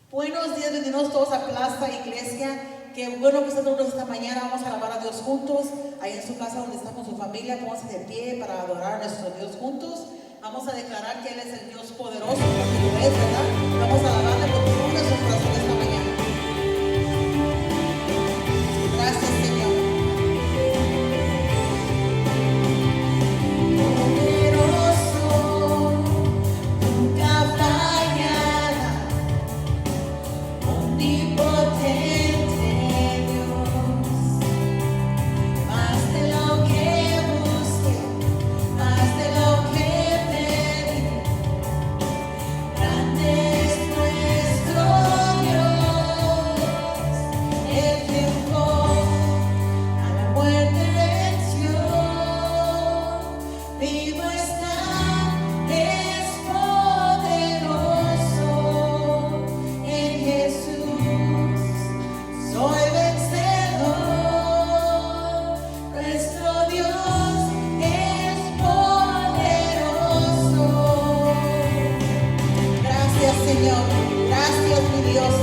Buenos días, bienvenidos todos a Plaza Iglesia. Qué bueno que están todos esta mañana. Vamos a alabar a Dios juntos. Ahí en su casa donde está con su familia, pónganse de pie para adorar a nuestro Dios juntos. Vamos a declarar que Él es el Dios poderoso, porque lo es, ¿verdad? Vamos a alabarle con todo nuestro corazón esta mañana. Gracias, Señor. Señor, gracias mi Dios,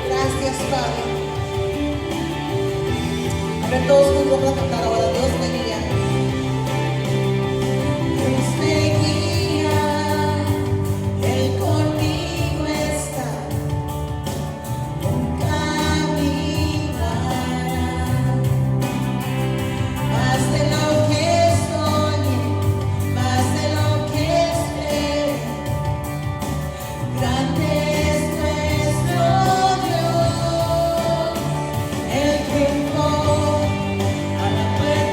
gracias Padre. A ver, todos juntos vamos a cantar ahora. Dios me guía. Dios me guía, Él conmigo está, nunca caminará, más de lo que soñé, más de lo que esperé. Grande es nuestro Dios, el que entró a la puerta.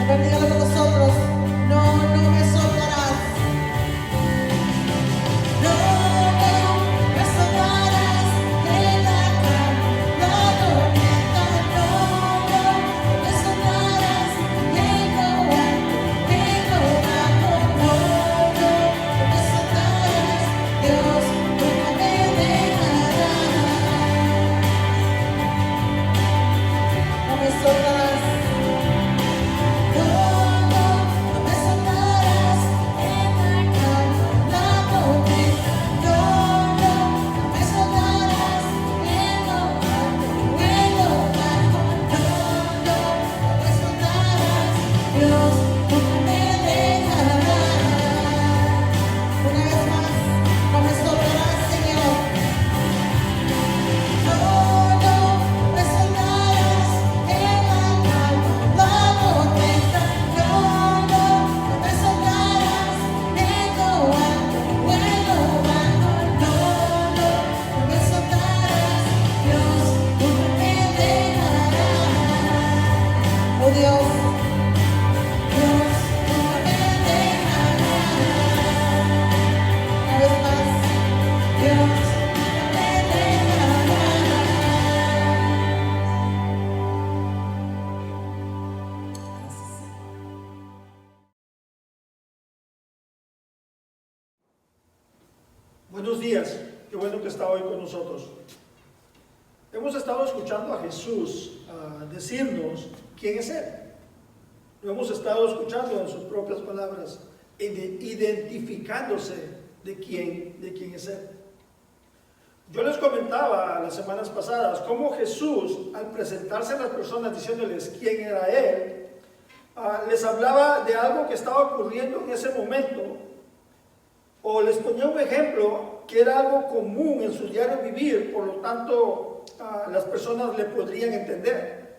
Ven, dígalo con nosotros. No, no me soltarás. No, no me soltarás en la tormenta. No, no me soltarás en lo alto, en lo bajo. No, no me soltarás. Dios nunca me dejará. No me soltarás. No, no, no me soltarás en la tormenta. No, no, no me soltarás en lo alto, en lo bajo. No, no me soltarás. Dios nunca me dejará. Una vez más, no me soltarás, Señor. No, no me soltarás en la calma, la tormenta. No, no me soltarás en lo alto, en lo bajo. No, no me soltarás. Dios nunca me dejará. Oh Dios, Dios nunca me dejará. Una vez más, Dios nunca me dejará. Buenos días, qué bueno que está hoy con nosotros. Hemos estado escuchando a Jesús decirnos quién es Él. Lo hemos estado escuchando en sus propias palabras, identificándose de quién es Él. Yo les comentaba las semanas pasadas cómo Jesús, al presentarse a las personas diciéndoles quién era Él, les hablaba de algo que estaba ocurriendo en ese momento, o les ponía un ejemplo que era algo común en su diario vivir, por lo tanto las personas le podrían entender.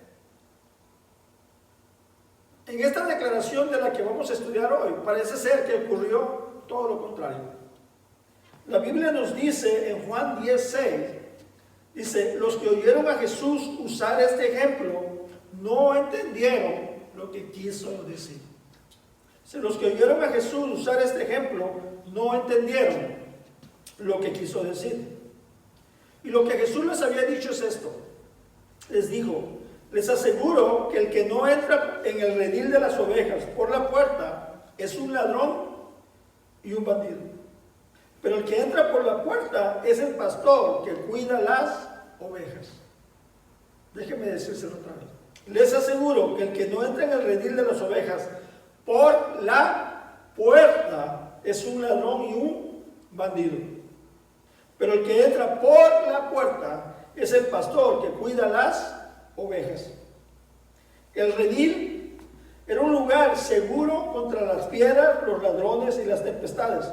En esta declaración de la que vamos a estudiar hoy, parece ser que ocurrió todo lo contrario. La Biblia nos dice en Juan 10:6, dice, los que oyeron a Jesús usar este ejemplo no entendieron lo que quiso decir. Los que oyeron a Jesús usar este ejemplo no entendieron lo que quiso decir. Y lo que Jesús les había dicho es esto. Les dijo, les aseguro que el que no entra en el redil de las ovejas por la puerta es un ladrón y un bandido. Pero el que entra por la puerta es el pastor que cuida las ovejas. Déjenme decírselo otra vez. Les aseguro que el que no entra en el redil de las ovejas por la puerta es un ladrón y un bandido. Pero el que entra por la puerta es el pastor que cuida las ovejas. El redil era un lugar seguro contra las fieras, los ladrones y las tempestades.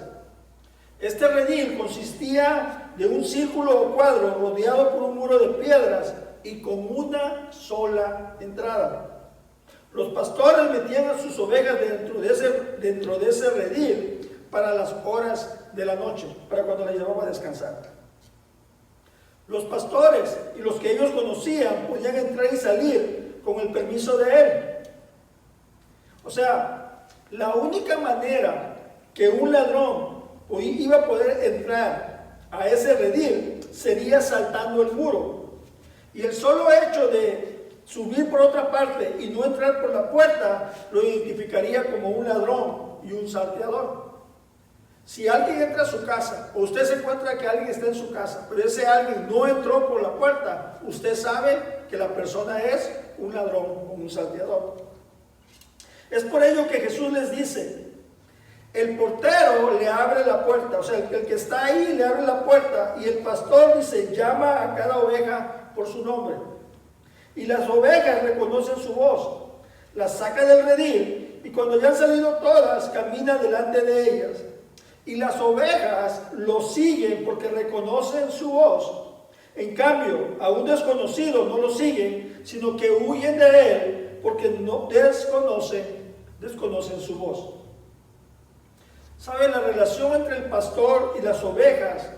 Este redil consistía de un círculo o cuadro rodeado por un muro de piedras y con una sola entrada. Los pastores metían a sus ovejas dentro de ese redil para las horas de la noche, para cuando las llevaba a descansar. Los pastores y los que ellos conocían podían entrar y salir con el permiso de él. O sea, la única manera que un ladrón iba a poder entrar a ese redil sería saltando el muro. Y el solo hecho de subir por otra parte y no entrar por la puerta lo identificaría como un ladrón y un salteador. Si alguien entra a su casa, o usted se encuentra que alguien está en su casa, pero ese alguien no entró por la puerta, usted sabe que la persona es un ladrón o un salteador. Es por ello que Jesús les dice, el portero le abre la puerta, o sea, el que está ahí le abre la puerta, y el pastor dice, llama a cada oveja por su nombre. Y las ovejas reconocen su voz, las saca del redil, y cuando ya han salido todas, camina delante de ellas. Y las ovejas lo siguen porque reconocen su voz. En cambio, a un desconocido no lo siguen, sino que huyen de él porque no desconocen su voz. ¿Sabe? La relación entre el pastor y las ovejas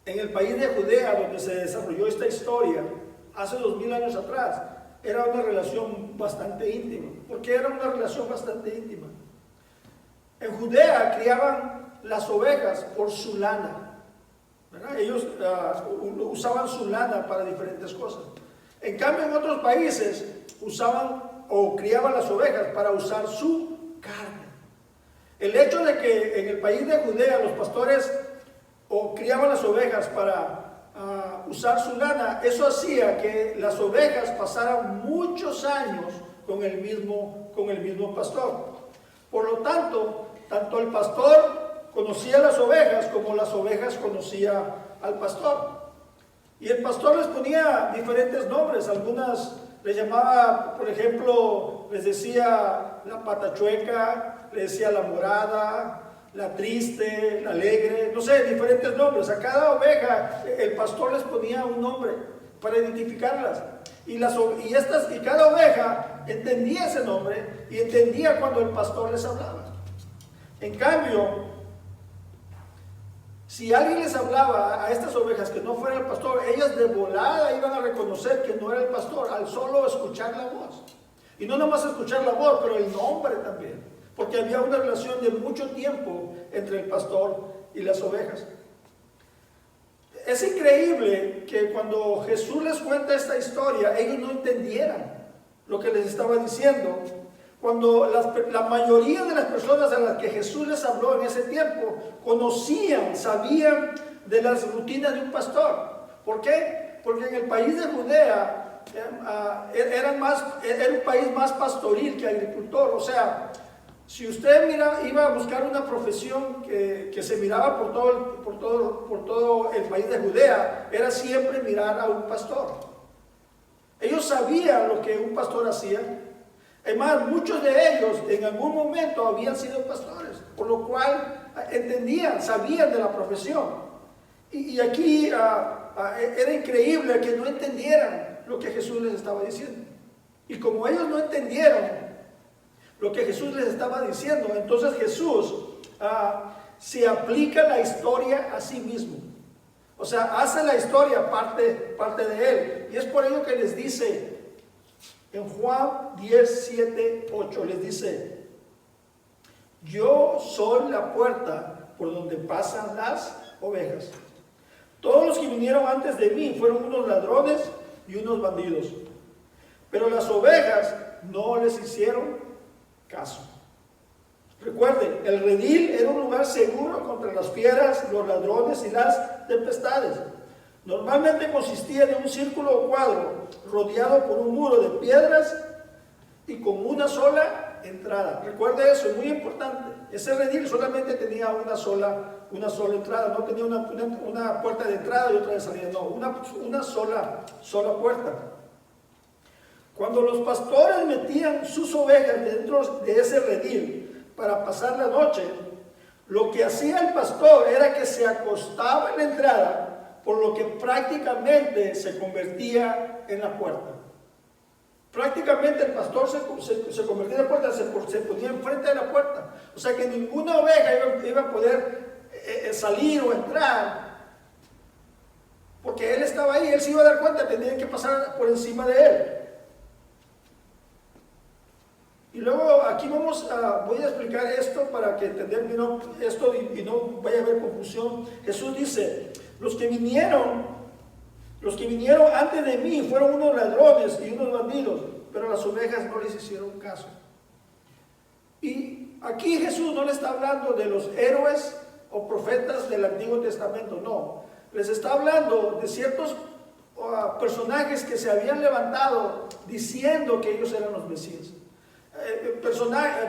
en el país de Judea, donde se desarrolló esta historia hace 2000 años atrás, era una relación bastante íntima. ¿Por qué era una relación bastante íntima? En Judea criaban las ovejas por su lana, ¿verdad? Ellos usaban su lana para diferentes cosas. En cambio, en otros países usaban o criaban las ovejas para usar su carne. El hecho de que en el país de Judea los pastores o criaban las ovejas para usar su lana, eso hacía que las ovejas pasaran muchos años con el mismo pastor. Por lo tanto, tanto el pastor conocía las ovejas como las ovejas conocían al pastor. Y el pastor les ponía diferentes nombres. Algunas les llamaba, por ejemplo, les decía la pata chueca, les decía la morada, la triste, la alegre, no sé, diferentes nombres. A cada oveja el pastor les ponía un nombre para identificarlas. Y cada oveja entendía ese nombre y entendía cuando el pastor les hablaba. En cambio, si alguien les hablaba a estas ovejas que no fuera el pastor, ellas de volada iban a reconocer que no era el pastor al solo escuchar la voz. Y no nomás escuchar la voz, pero el nombre también. Porque había una relación de mucho tiempo entre el pastor y las ovejas. Es increíble que cuando Jesús les cuenta esta historia, ellos no entendieran lo que les estaba diciendo. Cuando la mayoría de las personas a las que Jesús les habló en ese tiempo conocían, sabían de las rutinas de un pastor. ¿Por qué? Porque en el país de Judea era un país más pastoril que agricultor. O sea, si usted iba a buscar una profesión que se miraba por todo el país de Judea, era siempre mirar a un pastor. Ellos sabían lo que un pastor hacía. Además, muchos de ellos en algún momento habían sido pastores, por lo cual entendían, sabían de la profesión. Y aquí era increíble que no entendieran lo que Jesús les estaba diciendo. Y como ellos no entendieron lo que Jesús les estaba diciendo, entonces Jesús se aplica la historia a sí mismo. O sea, hace la historia parte de él. Y es por ello que les dice en Juan 10, 7, 8, les dice: yo soy la puerta por donde pasan las ovejas. Todos los que vinieron antes de mí fueron unos ladrones y unos bandidos, pero las ovejas no les hicieron caso. Recuerden, el redil era un lugar seguro contra las fieras, los ladrones y las tempestades. Normalmente consistía de un círculo o cuadro rodeado por un muro de piedras y con una sola entrada. Recuerde eso, es muy importante. Ese redil solamente tenía una sola entrada, no tenía una puerta de entrada y otra de salida, no, una sola puerta. Cuando los pastores metían sus ovejas dentro de ese redil para pasar la noche, lo que hacía el pastor era que se acostaba en la entrada, por lo que prácticamente se convertía en la puerta. Prácticamente el pastor se convertía en la puerta, se ponía enfrente de la puerta. O sea que ninguna oveja iba a poder salir o entrar, porque él estaba ahí, él se iba a dar cuenta, tenían que pasar por encima de él. Y luego aquí voy a explicar esto para que entender esto y no vaya a haber confusión. Jesús dice: los que vinieron antes de mí fueron unos ladrones y unos bandidos, pero las ovejas no les hicieron caso. Y aquí Jesús no le está hablando de los héroes o profetas del Antiguo Testamento, no. Les está hablando de ciertos personajes que se habían levantado diciendo que ellos eran los Mesías.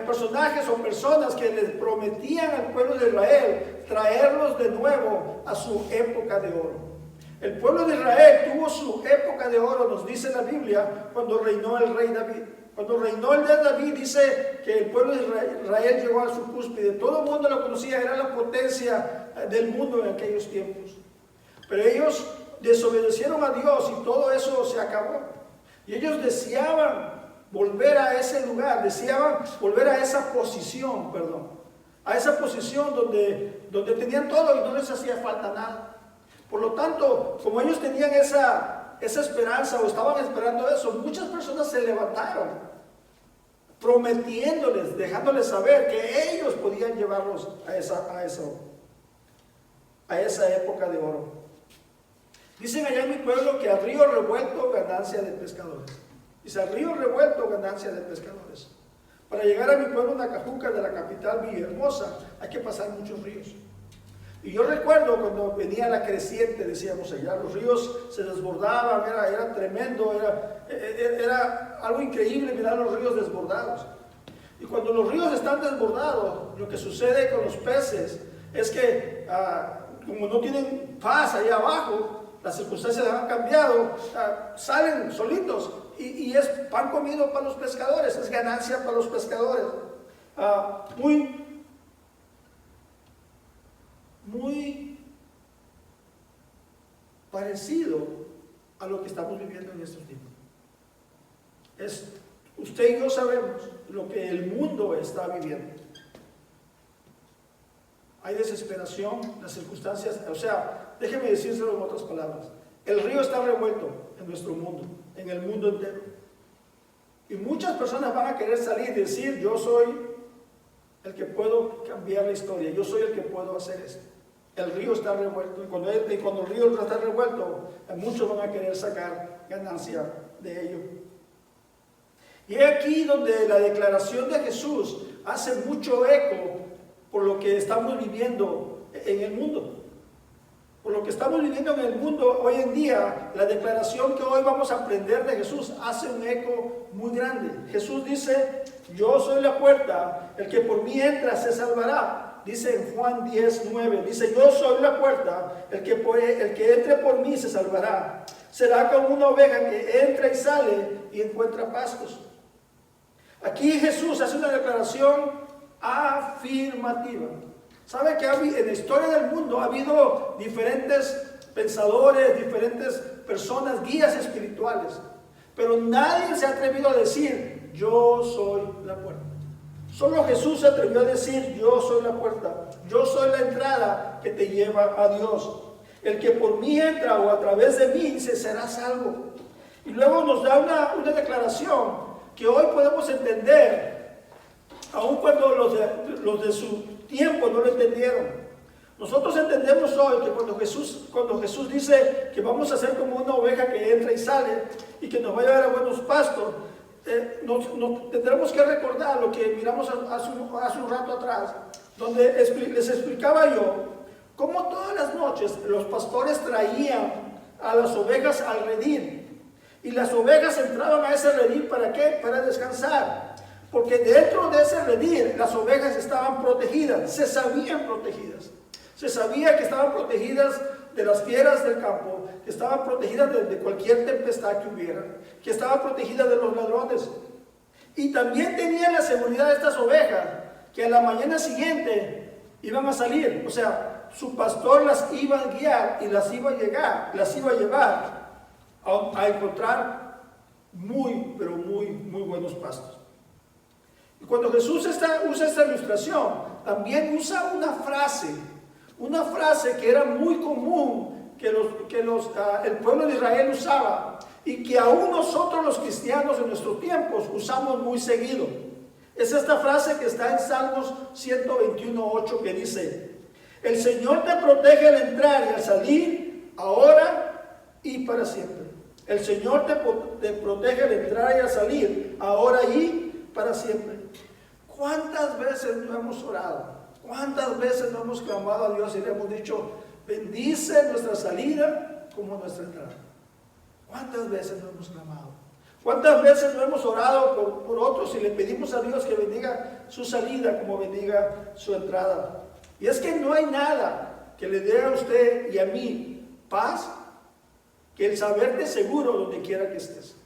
Personajes o personas que les prometían al pueblo de Israel traerlos de nuevo a su época de oro. El pueblo de Israel tuvo su época de oro, nos dice la Biblia, cuando reinó el rey David. Cuando reinó el rey David, dice que el pueblo de Israel llegó a su cúspide. Todo el mundo lo conocía, era la potencia del mundo en aquellos tiempos. Pero ellos desobedecieron a Dios y todo eso se acabó. Y ellos deseaban volver a ese lugar, deseaban volver a esa posición, a esa posición donde tenían todo y no les hacía falta nada. Por lo tanto, como ellos tenían esa esa esperanza o estaban esperando eso, muchas personas se levantaron prometiéndoles, dejándoles saber que ellos podían llevarlos a esa época de oro. Dicen allá en mi pueblo que al río revuelto ganancia de pescadores. Dice, al río revuelto ganancia de pescadores. Para llegar a mi pueblo, Nacajuca, de la capital Villahermosa, hay que pasar muchos ríos. Y yo recuerdo cuando venía la creciente, decíamos allá, los ríos se desbordaban, era tremendo, era algo increíble mirar los ríos desbordados. Y cuando los ríos están desbordados, lo que sucede con los peces es que como no tienen paz allá abajo, las circunstancias han cambiado, salen solitos y es pan comido para los pescadores, es ganancia para los pescadores. Muy parecido a lo que estamos viviendo en estos tiempos. Usted y yo sabemos lo que el mundo está viviendo. Hay desesperación, las circunstancias, o sea, déjeme decírselo en otras palabras. El río está revuelto en nuestro mundo, en el mundo entero. Y muchas personas van a querer salir y decir, yo soy el que puedo cambiar la historia, yo soy el que puedo hacer esto. El río está revuelto, y cuando el río está revuelto, muchos van a querer sacar ganancia de ello. Y es aquí donde la declaración de Jesús hace mucho eco por lo que estamos viviendo en el mundo. Por lo que estamos viviendo en el mundo hoy en día, la declaración que hoy vamos a aprender de Jesús hace un eco muy grande. Jesús dice, yo soy la puerta, el que por mí entra se salvará. Dice en Juan 10:9, dice, yo soy la puerta, el que entre por mí se salvará. Será como una oveja que entra y sale y encuentra pastos. Aquí Jesús hace una declaración afirmativa. ¿Sabe que en la historia del mundo ha habido diferentes pensadores, diferentes personas, guías espirituales? Pero nadie se ha atrevido a decir, yo soy la puerta. Solo Jesús se atrevió a decir, yo soy la puerta, yo soy la entrada que te lleva a Dios. El que por mí entra o a través de mí se será salvo. Y luego nos da una declaración que hoy podemos entender, aun cuando los de su tiempo no lo entendieron. Nosotros entendemos hoy que cuando Jesús dice que vamos a ser como una oveja que entra y sale y que nos va a llevar a buenos pastos, tendremos que recordar lo que miramos hace un rato atrás, donde les explicaba yo cómo todas las noches los pastores traían a las ovejas al redil, y las ovejas entraban a ese redil, ¿para qué? Para descansar, porque dentro de ese redil las ovejas estaban protegidas, se sabían protegidas, se sabía que estaban protegidas de las fieras del campo, que estaban protegidas de cualquier tempestad que hubiera, que estaban protegidas de los ladrones. Y también tenían la seguridad de estas ovejas, que a la mañana siguiente iban a salir, o sea, su pastor las iba a guiar y las iba a llevar a encontrar pero muy buenos pastos. Y cuando Jesús usa esta ilustración, también usa una frase que era muy común, que el pueblo de Israel usaba, y que aún nosotros los cristianos en nuestros tiempos usamos muy seguido. Es esta frase que está en Salmos 121:8, que dice, el Señor te protege al entrar y al salir, ahora y para siempre. El Señor te protege al entrar y al salir, ahora y para siempre. ¿Cuántas veces no hemos orado? ¿Cuántas veces no hemos clamado a Dios y le hemos dicho, bendice nuestra salida como nuestra entrada? ¿Cuántas veces no hemos clamado? ¿Cuántas veces no hemos orado por otros y le pedimos a Dios que bendiga su salida como bendiga su entrada? Y es que no hay nada que le dé a usted y a mí paz que el saberte seguro donde quiera que estés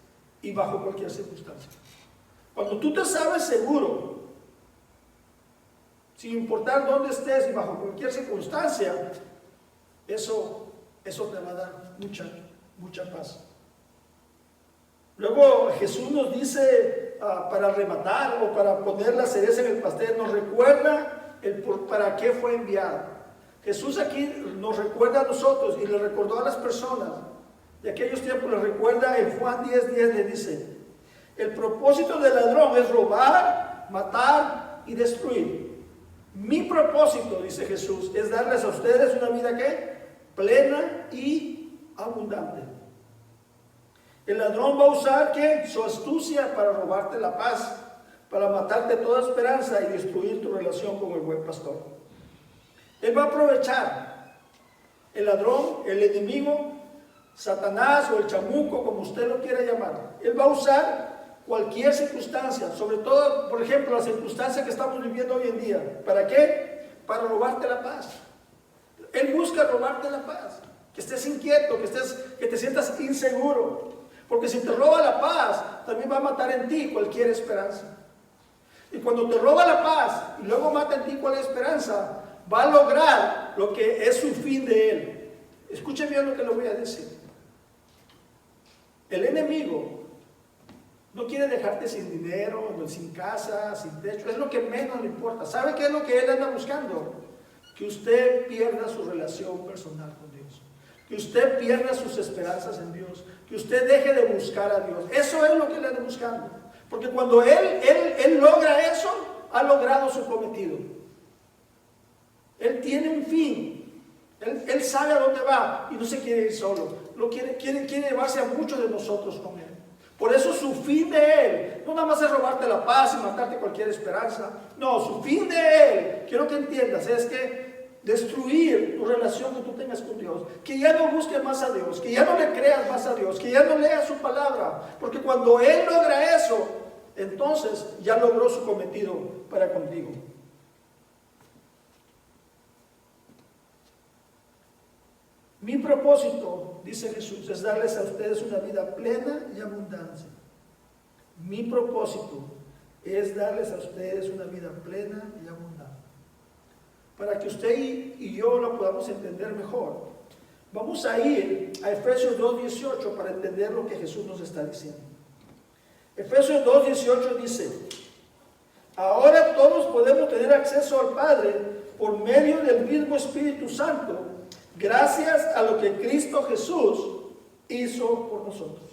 y bajo cualquier circunstancia. Cuando tú te sabes seguro, sin importar dónde estés y bajo cualquier circunstancia, eso te va a dar mucha paz. Luego Jesús nos dice, para rematar o para poner la cereza en el pastel, nos recuerda para qué fue enviado. Jesús aquí nos recuerda a nosotros y le recordó a las personas de aquellos tiempos les recuerda en Juan 10:10 le dice: el propósito del ladrón es robar, matar y destruir. Mi propósito, dice Jesús, es darles a ustedes una vida ¿qué? Plena y abundante. El ladrón va a usar ¿qué? Su astucia para robarte la paz, para matarte toda esperanza y destruir tu relación con el buen pastor. Él va a aprovechar, el ladrón, el enemigo, Satanás o el chamuco, como usted lo quiera llamar. Él va a usar cualquier circunstancia, sobre todo, por ejemplo, la circunstancia que estamos viviendo hoy en día. ¿Para qué? Para robarte la paz. Él busca robarte la paz, que estés inquieto, que te sientas inseguro, porque si te roba la paz, también va a matar en ti cualquier esperanza. Y cuando te roba la paz y luego mata en ti cualquier esperanza, va a lograr lo que es su fin de él. Escuchen bien lo que le voy a decir. El enemigo no quiere dejarte sin dinero, sin casa, sin techo. Es lo que menos le importa. ¿Sabe qué es lo que él anda buscando? Que usted pierda su relación personal con Dios. Que usted pierda sus esperanzas en Dios. Que usted deje de buscar a Dios. Eso es lo que él anda buscando. Porque cuando él logra eso, ha logrado su cometido. Él tiene un fin. Él sabe a dónde va y no se quiere ir solo. Quiere llevarse a muchos de nosotros con él. Por eso su fin de él, no nada más es robarte la paz y matarte cualquier esperanza. No, su fin de él, quiero que entiendas, es que destruir tu relación que tú tengas con Dios. Que ya no busques más a Dios, que ya no le creas más a Dios, que ya no leas su palabra. Porque cuando él logra eso, entonces ya logró su cometido para contigo. Mi propósito, dice Jesús, es darles a ustedes una vida plena y abundancia. Mi propósito es darles a ustedes una vida plena y abundante. Para que usted y yo lo podamos entender mejor, vamos a ir a Efesios 2:18 para entender lo que Jesús nos está diciendo. Efesios 2:18 dice: ahora todos podemos tener acceso al Padre por medio del mismo Espíritu Santo, gracias a lo que Cristo Jesús hizo por nosotros.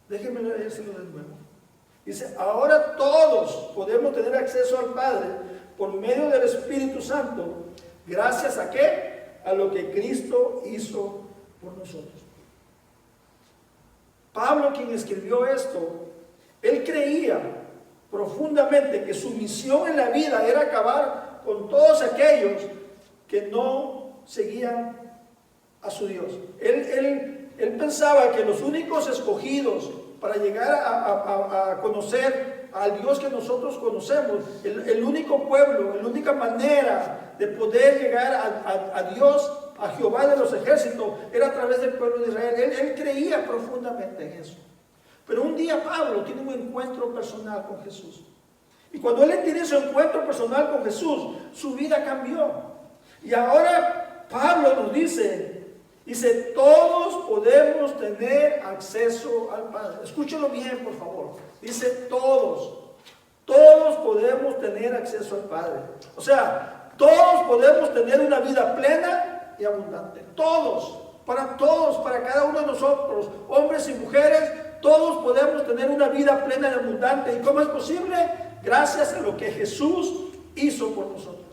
Déjenme leérselo de nuevo. Dice: ahora todos podemos tener acceso al Padre por medio del Espíritu Santo, gracias a ¿qué? A lo que Cristo hizo por nosotros. Pablo, quien escribió esto, él creía profundamente que su misión en la vida era acabar con todos aquellos que no seguían a su Dios. Él pensaba que los únicos escogidos para llegar a conocer al Dios que nosotros conocemos, el único pueblo, la única manera de poder llegar a Dios, a Jehová de los ejércitos, era a través del pueblo de Israel. Él creía profundamente en eso. Pero un día Pablo tiene un encuentro personal con Jesús. Y cuando él tiene ese encuentro personal con Jesús, su vida cambió. Y ahora Pablo nos dice, todos podemos tener acceso al Padre. Escúchelo bien, por favor. Dice todos podemos tener acceso al Padre. O sea, todos podemos tener una vida plena y abundante. Todos, para cada uno de nosotros, hombres y mujeres, todos podemos tener una vida plena y abundante. ¿Y cómo es posible? Gracias a lo que Jesús hizo por nosotros.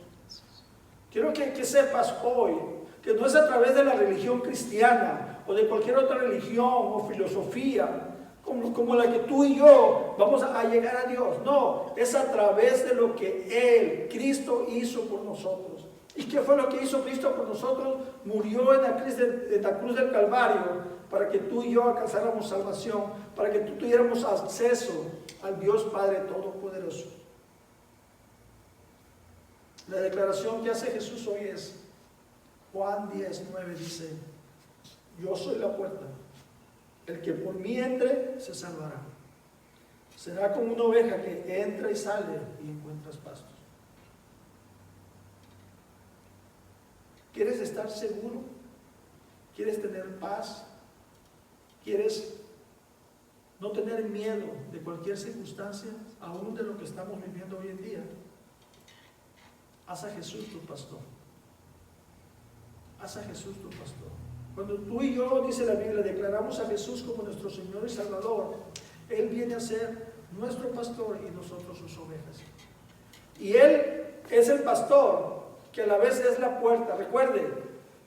Quiero que sepas hoy que no es a través de la religión cristiana o de cualquier otra religión o filosofía como la que tú y yo vamos a llegar a Dios. No, es a través de lo que Cristo hizo por nosotros. ¿Y qué fue lo que hizo Cristo por nosotros? Murió en la cruz del Calvario para que tú y yo alcanzáramos salvación, para que tú tuviéramos acceso al Dios Padre Todopoderoso. La declaración que hace Jesús hoy es Juan 10:9, dice: yo soy la puerta, el que por mí entre se salvará. Será como una oveja que entra y sale y encuentras pastos. ¿Quieres estar seguro? ¿Quieres tener paz? ¿Quieres no tener miedo de cualquier circunstancia, aún de lo que estamos viviendo hoy en día? Haz a Jesús tu pastor. Haz a Jesús tu pastor. Cuando tú y yo, dice la Biblia, declaramos a Jesús como nuestro Señor y Salvador, Él viene a ser nuestro pastor y nosotros sus ovejas. Y Él es el pastor que a la vez es la puerta. Recuerde,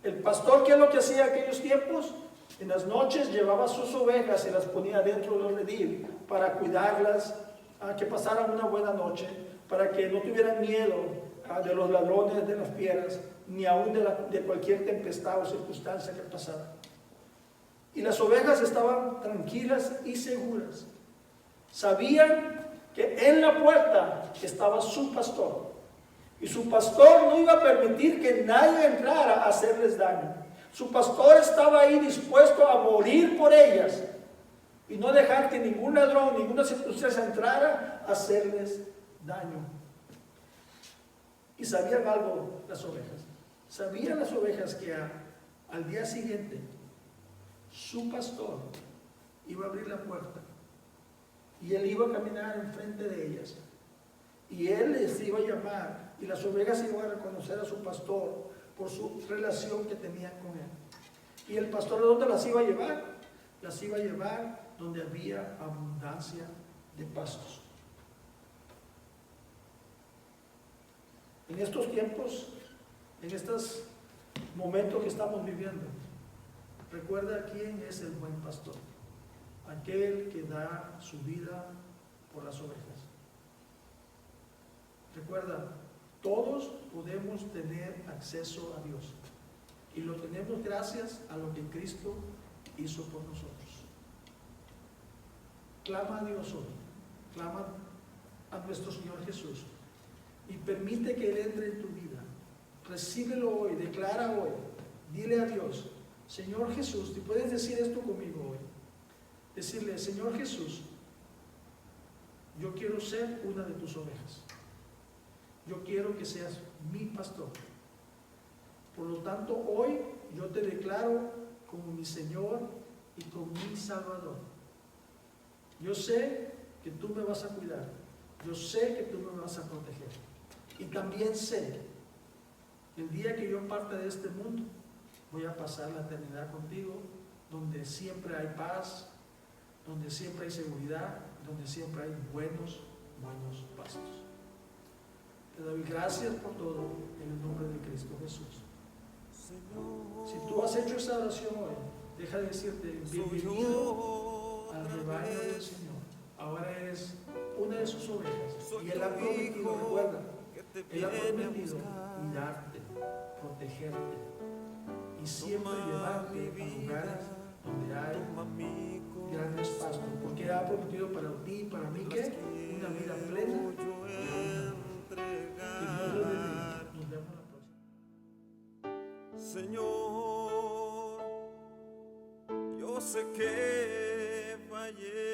el pastor, ¿qué es lo que hacía en aquellos tiempos? En las noches llevaba sus ovejas y las ponía dentro del redil para cuidarlas, a que pasaran una buena noche, para que no tuvieran miedo de los ladrones, de las fieras, ni aún de cualquier tempestad o circunstancia que pasara. Y las ovejas estaban tranquilas y seguras. Sabían que en la puerta estaba su pastor. Y su pastor no iba a permitir que nadie entrara a hacerles daño. Su pastor estaba ahí dispuesto a morir por ellas y no dejar que ningún ladrón, ninguna circunstancia entrara a hacerles daño. Y sabían algo las ovejas. Sabían las ovejas que al día siguiente su pastor iba a abrir la puerta y él iba a caminar enfrente de ellas y él les iba a llamar y las ovejas iban a reconocer a su pastor por su relación que tenían con él. Y el pastor, ¿a dónde las iba a llevar? Las iba a llevar donde había abundancia de pastos. En estos tiempos, en estos momentos que estamos viviendo, recuerda quién es el buen pastor, aquel que da su vida por las ovejas. Recuerda, todos podemos tener acceso a Dios y lo tenemos gracias a lo que Cristo hizo por nosotros. Clama a Dios hoy, clama a nuestro Señor Jesús y permite que Él entre en tu vida. Recíbelo hoy, declara hoy, dile a Dios, Señor Jesús, ¿te puedes decir esto conmigo hoy? Decirle, Señor Jesús, yo quiero ser una de tus ovejas. Yo quiero que seas mi pastor. Por lo tanto, hoy yo te declaro como mi Señor y como mi Salvador. Yo sé que tú me vas a cuidar. Yo sé que tú me vas a proteger. Y también sé que el día que yo parta de este mundo, voy a pasar la eternidad contigo, donde siempre hay paz, donde siempre hay seguridad, donde siempre hay buenos pastos. Te doy gracias por todo en el nombre de Cristo Jesús. Si tú has hecho esa oración hoy, deja de decirte bienvenido al rebaño del Señor. Ahora eres una de sus ovejas y Él ha prometido, recuerda, Él ha prometido cuidarte, protegerte y siempre llevarte a lugares donde hay grandes pastos, porque Él ha prometido para ti y para mí que una vida plena y abundante. Que Dios lo bendiga. Nos vemos la próxima. Señor, yo sé que fallé.